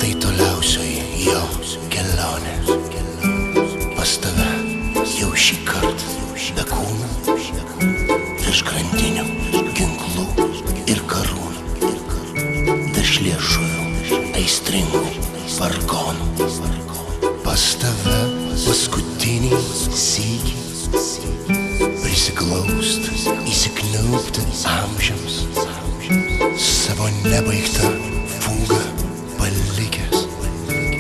Tai toliausioji jo kelionė. Pas tave jau šį kartą be kūno, virš grandinių, ginklų ir karūnų, virš liežuvių aistringų vargonų. Pas tave paskutinį sykį prisiglaust, įsikniaubti amžiams, savo nebaigtą fugą palikęs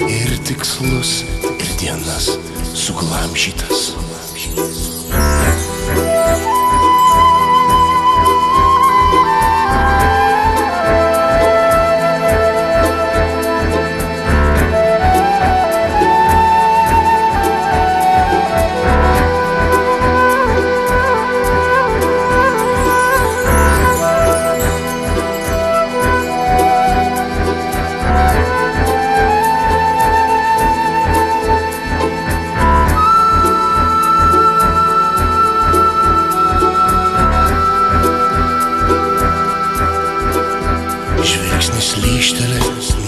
ir tikslus ir dienas suglamžytas. Žvilgsnis lyžteli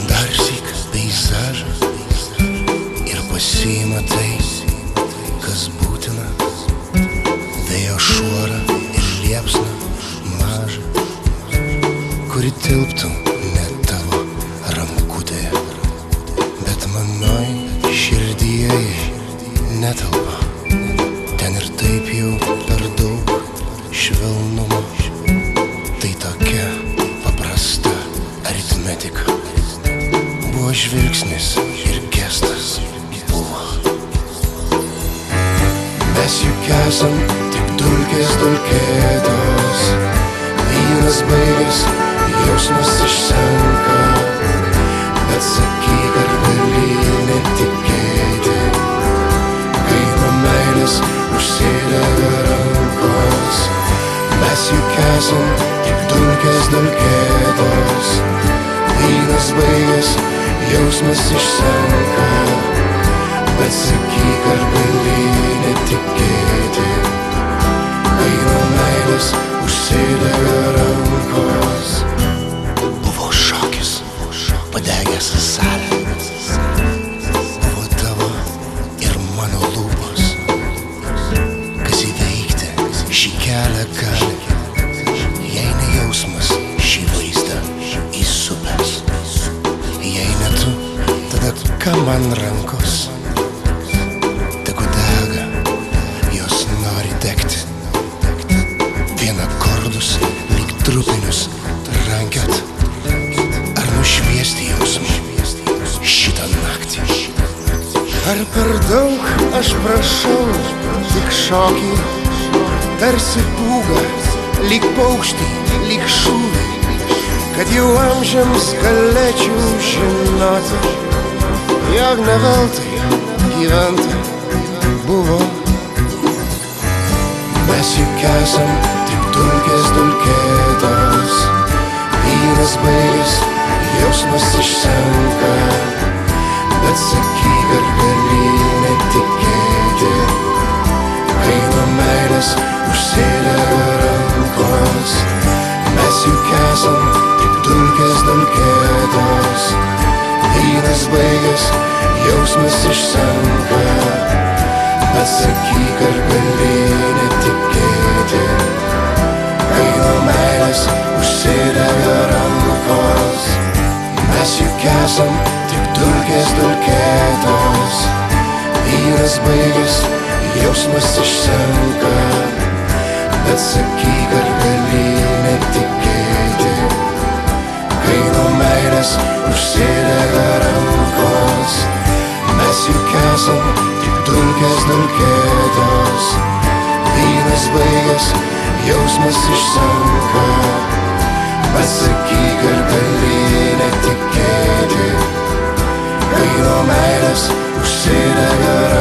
darsyk peizažą ir pasiima tai, kas būtina. Vėjo šuorą ir liepsną mažą, kuri tilptų ne tavo rankutėje, bet manoj širdyje netelpa. Ten ir taip jau per daug švelnumo. Tai tokia paprasta aritmetika. Buvo žvilgsnis ir gestas buvo. Mes juk esam tik dulkės dulkėtos. Vynas baigęs, jausmas išsenka. Bet sakyk, ar gali netikėti, kai nuo meilės užsidega rankos. Mes juk esam tik dulkės dulkėtos. Vynas baigęs, jausmas išsenka. Bet sakyk, ar gali netikėti, kai nuo meilės užsidega rankos. Buvo šokis, padegęs salę. Buvo tavo ir mano lūpos. Kas įveikti šį kelią gali, jei ne jausmas šį vaizdą įsupęs. Jei ne tu, tada ką man rankos? Tegu dega, jos nori degti. Vien akordus lyg trupinius rankiot. Ar nušviesti jausmų šitą naktį? Ar per daug aš prašau tik šokį, tarsi pūga, lyg paukštį, lyg šūvį, kad jau amžiams galėčiau žinoti, jog ne veltui gyventa buvo. Mes juk esam tik dulkės dulkėtos. Vynas baigęs, jausmas išsenka. Bet sakyk, ar gali netikėti, kai nuo meilės užsidega rankos. Mes juk esam tik dulkės dulkėtos. Vynas baigęs, jausmas išsenka. Bet sakyk, ar gali netikėti, kai nuo meilės užsidega rankos. Mes juk esam tik dulkės dulkėtos. Vynas baigęs, jausmas išsenka. sakyk, ar gali netikėti, kai nuo meilės užsidega rankos. Mes juk esam tik dulkės dulkėtos, vynas baigias, jausmas išsenka. Bet sakyk, ar gali netikėti, kai nuo meilės užsidega